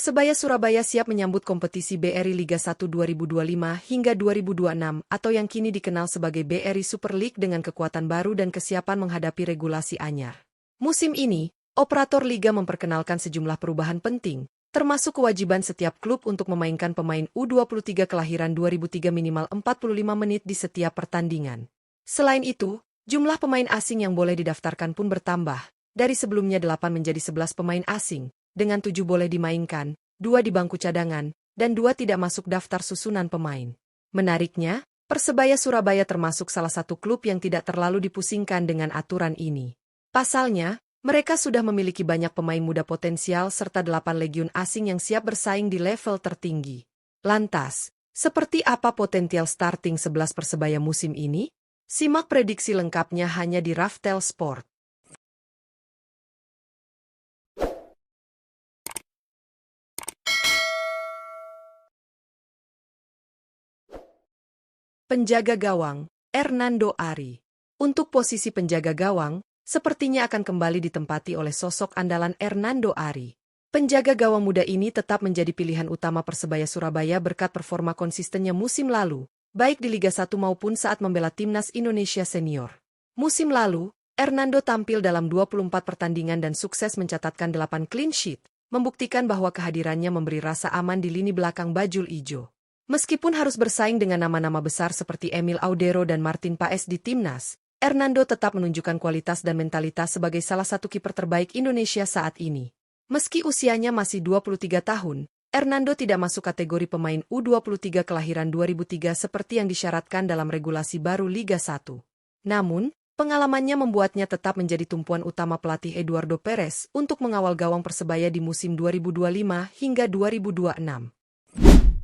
Persebaya Surabaya siap menyambut kompetisi BRI Liga 1 2025 hingga 2026 atau yang kini dikenal sebagai BRI Super League dengan kekuatan baru dan kesiapan menghadapi regulasi anyar. Musim ini, operator liga memperkenalkan sejumlah perubahan penting, termasuk kewajiban setiap klub untuk memainkan pemain U23 kelahiran 2003 minimal 45 menit di setiap pertandingan. Selain itu, jumlah pemain asing yang boleh didaftarkan pun bertambah, dari sebelumnya 8 menjadi 11 pemain asing, dengan 7 boleh dimainkan, 2 di bangku cadangan, dan 2 tidak masuk daftar susunan pemain. Menariknya, Persebaya Surabaya termasuk salah satu klub yang tidak terlalu dipusingkan dengan aturan ini. Pasalnya, mereka sudah memiliki banyak pemain muda potensial serta 8 legiun asing yang siap bersaing di level tertinggi. Lantas, seperti apa potensial starting 11 Persebaya musim ini? Simak prediksi lengkapnya hanya di Raftel Sport. Penjaga gawang, Hernando Ari. Untuk posisi penjaga gawang, sepertinya akan kembali ditempati oleh sosok andalan Hernando Ari. Penjaga gawang muda ini tetap menjadi pilihan utama Persebaya Surabaya berkat performa konsistennya musim lalu, baik di Liga 1 maupun saat membela Timnas Indonesia Senior. Musim lalu, Hernando tampil dalam 24 pertandingan dan sukses mencatatkan 8 clean sheet, membuktikan bahwa kehadirannya memberi rasa aman di lini belakang bajul ijo. Meskipun harus bersaing dengan nama-nama besar seperti Emil Audero dan Martin Paes di Timnas, Hernando tetap menunjukkan kualitas dan mentalitas sebagai salah satu kiper terbaik Indonesia saat ini. Meski usianya masih 23 tahun, Hernando tidak masuk kategori pemain U23 kelahiran 2003 seperti yang disyaratkan dalam regulasi baru Liga 1. Namun, pengalamannya membuatnya tetap menjadi tumpuan utama pelatih Eduardo Perez untuk mengawal gawang Persebaya di musim 2025 hingga 2026.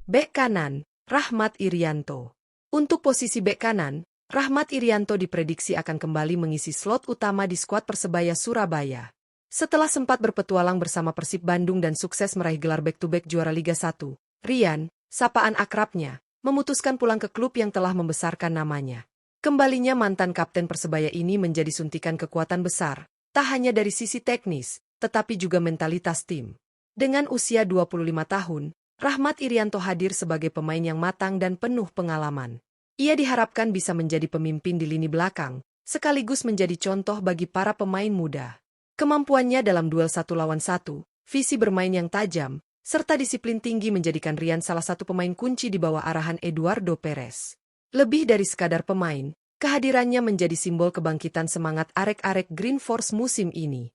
Bek kanan, Rahmat Irianto. Untuk posisi bek kanan, Rahmat Irianto diprediksi akan kembali mengisi slot utama di skuad Persebaya Surabaya. Setelah sempat berpetualang bersama Persib Bandung dan sukses meraih gelar back-to-back juara Liga 1, Rian, sapaan akrabnya, memutuskan pulang ke klub yang telah membesarkan namanya. Kembalinya mantan kapten Persebaya ini menjadi suntikan kekuatan besar, tak hanya dari sisi teknis, tetapi juga mentalitas tim. Dengan usia 25 tahun, Rahmat Irianto hadir sebagai pemain yang matang dan penuh pengalaman. Ia diharapkan bisa menjadi pemimpin di lini belakang, sekaligus menjadi contoh bagi para pemain muda. Kemampuannya dalam duel 1 lawan 1, visi bermain yang tajam, serta disiplin tinggi menjadikan Rian salah satu pemain kunci di bawah arahan Eduardo Perez. Lebih dari sekadar pemain, kehadirannya menjadi simbol kebangkitan semangat arek-arek Green Force musim ini.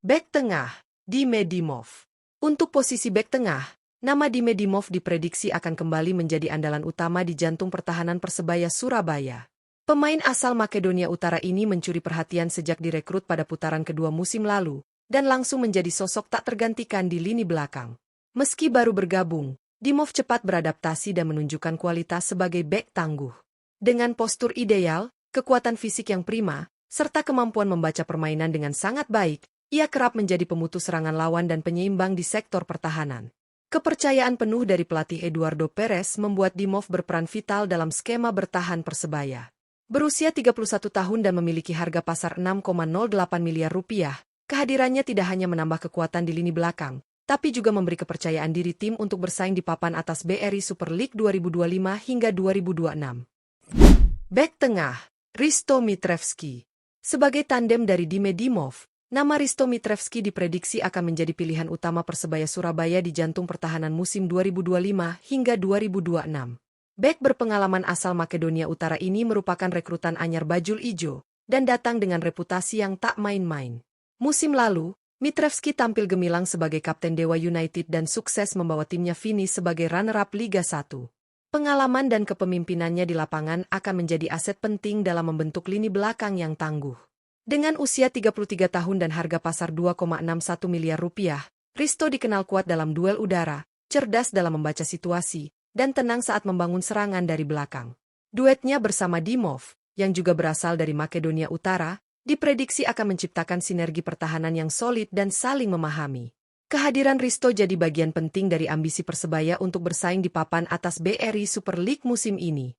Bek tengah, Dime Dimov. Untuk posisi bek tengah, nama Dime Dimov diprediksi akan kembali menjadi andalan utama di jantung pertahanan Persebaya Surabaya. Pemain asal Makedonia Utara ini mencuri perhatian sejak direkrut pada putaran kedua musim lalu, dan langsung menjadi sosok tak tergantikan di lini belakang. Meski baru bergabung, Dimov cepat beradaptasi dan menunjukkan kualitas sebagai bek tangguh. Dengan postur ideal, kekuatan fisik yang prima, serta kemampuan membaca permainan dengan sangat baik, ia kerap menjadi pemutus serangan lawan dan penyeimbang di sektor pertahanan. Kepercayaan penuh dari pelatih Eduardo Perez membuat Dimov berperan vital dalam skema bertahan Persebaya. Berusia 31 tahun dan memiliki harga pasar 6,08 miliar rupiah, kehadirannya tidak hanya menambah kekuatan di lini belakang, tapi juga memberi kepercayaan diri tim untuk bersaing di papan atas BRI Super League 2025 hingga 2026. Bek tengah, Risto Mitrevski. Sebagai tandem dari Dime Dimov, nama Risto Mitrevski diprediksi akan menjadi pilihan utama Persebaya Surabaya di jantung pertahanan musim 2025 hingga 2026. Bek berpengalaman asal Makedonia Utara ini merupakan rekrutan anyar bajul ijo, dan datang dengan reputasi yang tak main-main. Musim lalu, Mitrevski tampil gemilang sebagai kapten Dewa United dan sukses membawa timnya finish sebagai runner-up Liga 1. Pengalaman dan kepemimpinannya di lapangan akan menjadi aset penting dalam membentuk lini belakang yang tangguh. Dengan usia 33 tahun dan harga pasar 2,61 miliar rupiah, Risto dikenal kuat dalam duel udara, cerdas dalam membaca situasi, dan tenang saat membangun serangan dari belakang. Duetnya bersama Dimov, yang juga berasal dari Makedonia Utara, diprediksi akan menciptakan sinergi pertahanan yang solid dan saling memahami. Kehadiran Risto jadi bagian penting dari ambisi Persebaya untuk bersaing di papan atas BRI Super League musim ini.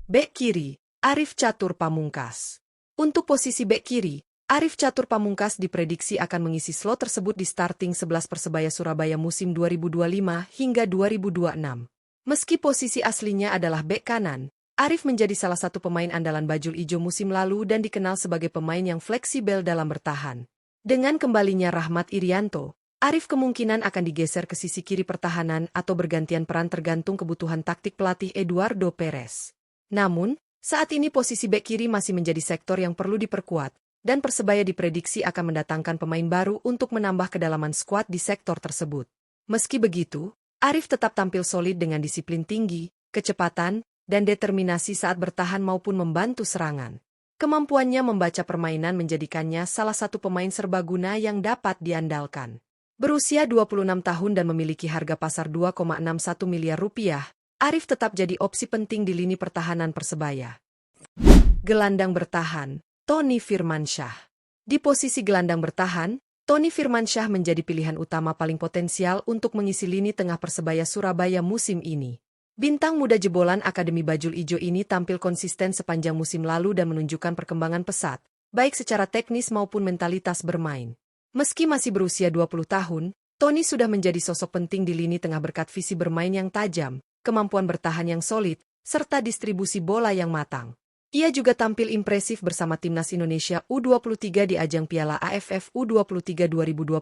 Bek kiri, Arif Catur Pamungkas. Untuk posisi bek kiri, Arif Catur Pamungkas diprediksi akan mengisi slot tersebut di starting 11 Persebaya Surabaya musim 2025 hingga 2026. Meski posisi aslinya adalah bek kanan, Arif menjadi salah satu pemain andalan Bajul Ijo musim lalu dan dikenal sebagai pemain yang fleksibel dalam bertahan. Dengan kembalinya Rahmat Irianto, Arif kemungkinan akan digeser ke sisi kiri pertahanan atau bergantian peran tergantung kebutuhan taktik pelatih Eduardo Perez. Namun, saat ini posisi bek kiri masih menjadi sektor yang perlu diperkuat, dan Persebaya diprediksi akan mendatangkan pemain baru untuk menambah kedalaman skuad di sektor tersebut. Meski begitu, Arif tetap tampil solid dengan disiplin tinggi, kecepatan, dan determinasi saat bertahan maupun membantu serangan. Kemampuannya membaca permainan menjadikannya salah satu pemain serbaguna yang dapat diandalkan. Berusia 26 tahun dan memiliki harga pasar 2,61 miliar rupiah, Arif tetap jadi opsi penting di lini pertahanan Persebaya. Gelandang bertahan, Tony Firmansyah. Di posisi gelandang bertahan, Tony Firmansyah menjadi pilihan utama paling potensial untuk mengisi lini tengah Persebaya Surabaya musim ini. Bintang muda jebolan Akademi Bajul Ijo ini tampil konsisten sepanjang musim lalu dan menunjukkan perkembangan pesat, baik secara teknis maupun mentalitas bermain. Meski masih berusia 20 tahun, Tony sudah menjadi sosok penting di lini tengah berkat visi bermain yang tajam, kemampuan bertahan yang solid, serta distribusi bola yang matang. Ia juga tampil impresif bersama Timnas Indonesia U23 di ajang Piala AFF U23 2025,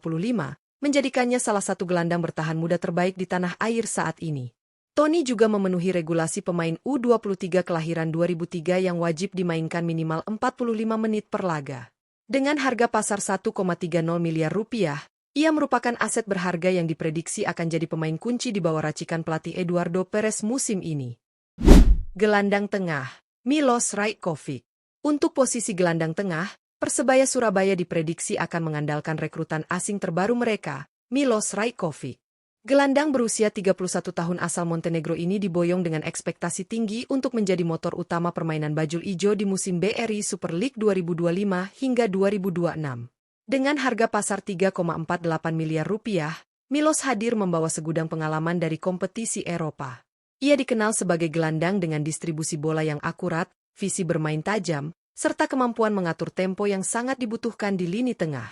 menjadikannya salah satu gelandang bertahan muda terbaik di tanah air saat ini. Tony juga memenuhi regulasi pemain U23 kelahiran 2003 yang wajib dimainkan minimal 45 menit per laga. Dengan harga pasar 1,30 miliar rupiah, ia merupakan aset berharga yang diprediksi akan jadi pemain kunci di bawah racikan pelatih Eduardo Perez musim ini. Gelandang tengah, Milos Rajkovic. Untuk posisi gelandang tengah, Persebaya Surabaya diprediksi akan mengandalkan rekrutan asing terbaru mereka, Milos Rajkovic. Gelandang berusia 31 tahun asal Montenegro ini diboyong dengan ekspektasi tinggi untuk menjadi motor utama permainan Bajul Ijo di musim BRI Super League 2025 hingga 2026. Dengan harga pasar 3,48 miliar rupiah, Milos hadir membawa segudang pengalaman dari kompetisi Eropa. Ia dikenal sebagai gelandang dengan distribusi bola yang akurat, visi bermain tajam, serta kemampuan mengatur tempo yang sangat dibutuhkan di lini tengah.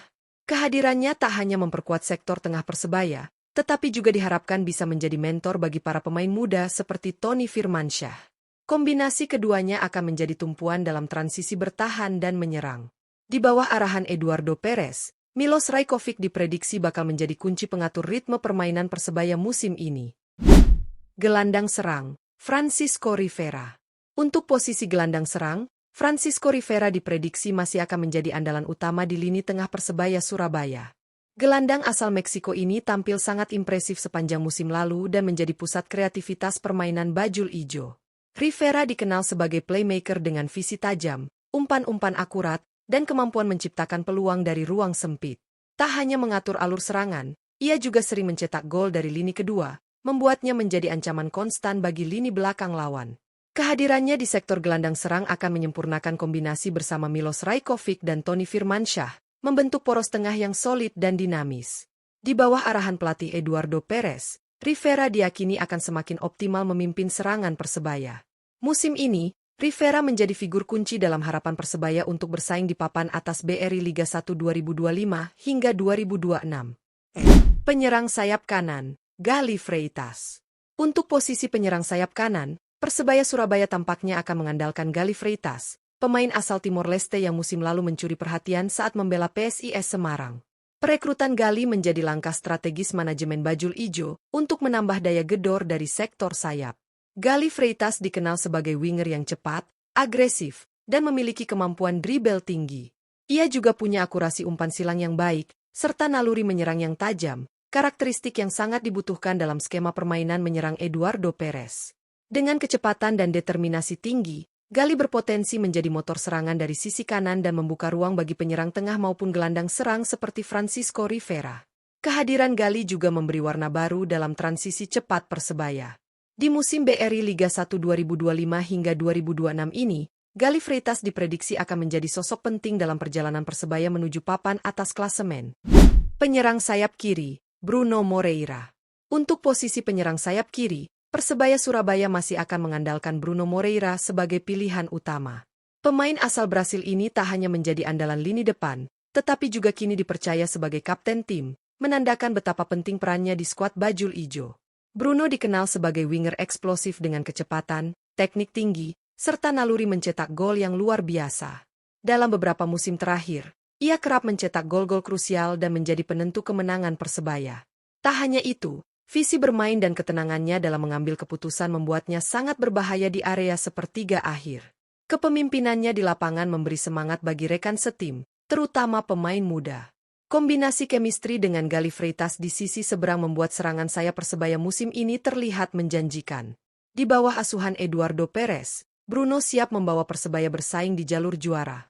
Kehadirannya tak hanya memperkuat sektor tengah Persebaya, tetapi juga diharapkan bisa menjadi mentor bagi para pemain muda seperti Tony Firmansyah. Kombinasi keduanya akan menjadi tumpuan dalam transisi bertahan dan menyerang. Di bawah arahan Eduardo Perez, Milos Rajkovic diprediksi bakal menjadi kunci pengatur ritme permainan Persebaya musim ini. Gelandang serang, Francisco Rivera. Untuk posisi gelandang serang, Francisco Rivera diprediksi masih akan menjadi andalan utama di lini tengah Persebaya Surabaya. Gelandang asal Meksiko ini tampil sangat impresif sepanjang musim lalu dan menjadi pusat kreativitas permainan Bajul Ijo. Rivera dikenal sebagai playmaker dengan visi tajam, umpan-umpan akurat, dan kemampuan menciptakan peluang dari ruang sempit. Tak hanya mengatur alur serangan, ia juga sering mencetak gol dari lini kedua, membuatnya menjadi ancaman konstan bagi lini belakang lawan. Kehadirannya di sektor gelandang serang akan menyempurnakan kombinasi bersama Milos Rajkovic dan Tony Firmansyah, membentuk poros tengah yang solid dan dinamis. Di bawah arahan pelatih Eduardo Perez, Rivera diyakini akan semakin optimal memimpin serangan Persebaya. Musim ini, Rivera menjadi figur kunci dalam harapan Persebaya untuk bersaing di papan atas BRI Liga 1 2025 hingga 2026. Penyerang sayap kanan, Gali Freitas. Untuk posisi penyerang sayap kanan, Persebaya Surabaya tampaknya akan mengandalkan Gali Freitas, pemain asal Timor Leste yang musim lalu mencuri perhatian saat membela PSIS Semarang. Perekrutan Gali menjadi langkah strategis manajemen Bajul Ijo untuk menambah daya gedor dari sektor sayap. Gali Freitas dikenal sebagai winger yang cepat, agresif, dan memiliki kemampuan dribble tinggi. Ia juga punya akurasi umpan silang yang baik, serta naluri menyerang yang tajam, karakteristik yang sangat dibutuhkan dalam skema permainan menyerang Eduardo Perez. Dengan kecepatan dan determinasi tinggi, Gali berpotensi menjadi motor serangan dari sisi kanan dan membuka ruang bagi penyerang tengah maupun gelandang serang seperti Francisco Rivera. Kehadiran Gali juga memberi warna baru dalam transisi cepat Persebaya. Di musim BRI Liga 1 2025 hingga 2026 ini, Gali Freitas diprediksi akan menjadi sosok penting dalam perjalanan Persebaya menuju papan atas klasemen. Penyerang sayap kiri, Bruno Moreira. Untuk posisi penyerang sayap kiri, Persebaya Surabaya masih akan mengandalkan Bruno Moreira sebagai pilihan utama. Pemain asal Brasil ini tak hanya menjadi andalan lini depan, tetapi juga kini dipercaya sebagai kapten tim, menandakan betapa penting perannya di skuad Bajul Ijo. Bruno dikenal sebagai winger eksplosif dengan kecepatan, teknik tinggi, serta naluri mencetak gol yang luar biasa. Dalam beberapa musim terakhir, ia kerap mencetak gol-gol krusial dan menjadi penentu kemenangan Persebaya. Tak hanya itu, visi bermain dan ketenangannya dalam mengambil keputusan membuatnya sangat berbahaya di area sepertiga akhir. Kepemimpinannya di lapangan memberi semangat bagi rekan setim, terutama pemain muda. Kombinasi chemistry dengan Gali Freitas di sisi seberang membuat serangan sayap Persebaya musim ini terlihat menjanjikan. Di bawah asuhan Eduardo Perez, Bruno siap membawa Persebaya bersaing di jalur juara.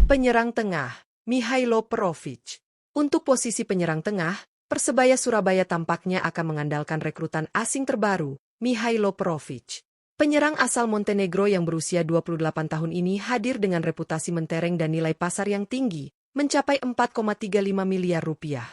Penyerang tengah, Mihailo Perovic. Untuk posisi penyerang tengah, Persebaya Surabaya tampaknya akan mengandalkan rekrutan asing terbaru, Mihailo Perovic. Penyerang asal Montenegro yang berusia 28 tahun ini hadir dengan reputasi mentereng dan nilai pasar yang tinggi, mencapai 4,35 miliar rupiah.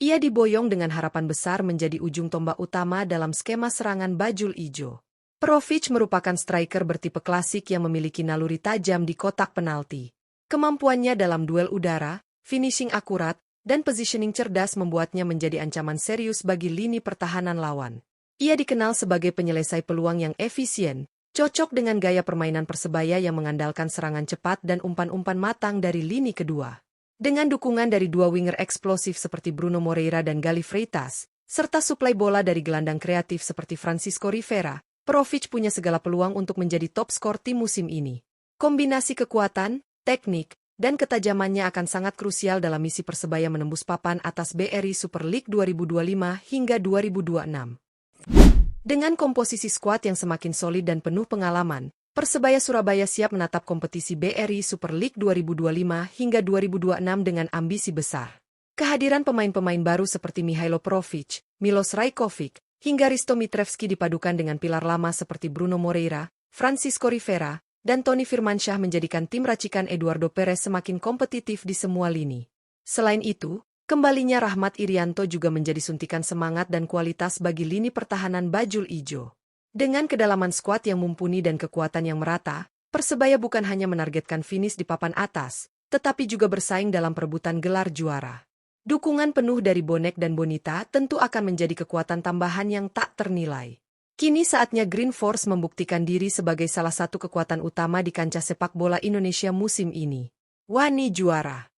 Ia diboyong dengan harapan besar menjadi ujung tombak utama dalam skema serangan Bajul Ijo. Perovic merupakan striker bertipe klasik yang memiliki naluri tajam di kotak penalti. Kemampuannya dalam duel udara, finishing akurat, dan positioning cerdas membuatnya menjadi ancaman serius bagi lini pertahanan lawan. Ia dikenal sebagai penyelesai peluang yang efisien, cocok dengan gaya permainan Persebaya yang mengandalkan serangan cepat dan umpan-umpan matang dari lini kedua. Dengan dukungan dari dua winger eksplosif seperti Bruno Moreira dan Gali Freitas, serta suplai bola dari gelandang kreatif seperti Francisco Rivera, Perovic punya segala peluang untuk menjadi top skor tim musim ini. Kombinasi kekuatan, teknik, dan ketajamannya akan sangat krusial dalam misi Persebaya menembus papan atas BRI Super League 2025 hingga 2026. Dengan komposisi skuad yang semakin solid dan penuh pengalaman, Persebaya Surabaya siap menatap kompetisi BRI Super League 2025 hingga 2026 dengan ambisi besar. Kehadiran pemain-pemain baru seperti Mihailo Perovic, Milos Rajkovic, hingga Risto Mitrevski dipadukan dengan pilar lama seperti Bruno Moreira, Francisco Rivera, dan Tony Firmansyah menjadikan tim racikan Eduardo Perez semakin kompetitif di semua lini. Selain itu, kembalinya Rahmat Irianto juga menjadi suntikan semangat dan kualitas bagi lini pertahanan Bajul Ijo. Dengan kedalaman skuad yang mumpuni dan kekuatan yang merata, Persebaya bukan hanya menargetkan finish di papan atas, tetapi juga bersaing dalam perebutan gelar juara. Dukungan penuh dari bonek dan bonita tentu akan menjadi kekuatan tambahan yang tak ternilai. Kini saatnya Green Force membuktikan diri sebagai salah satu kekuatan utama di kancah sepak bola Indonesia musim ini. Wani juara.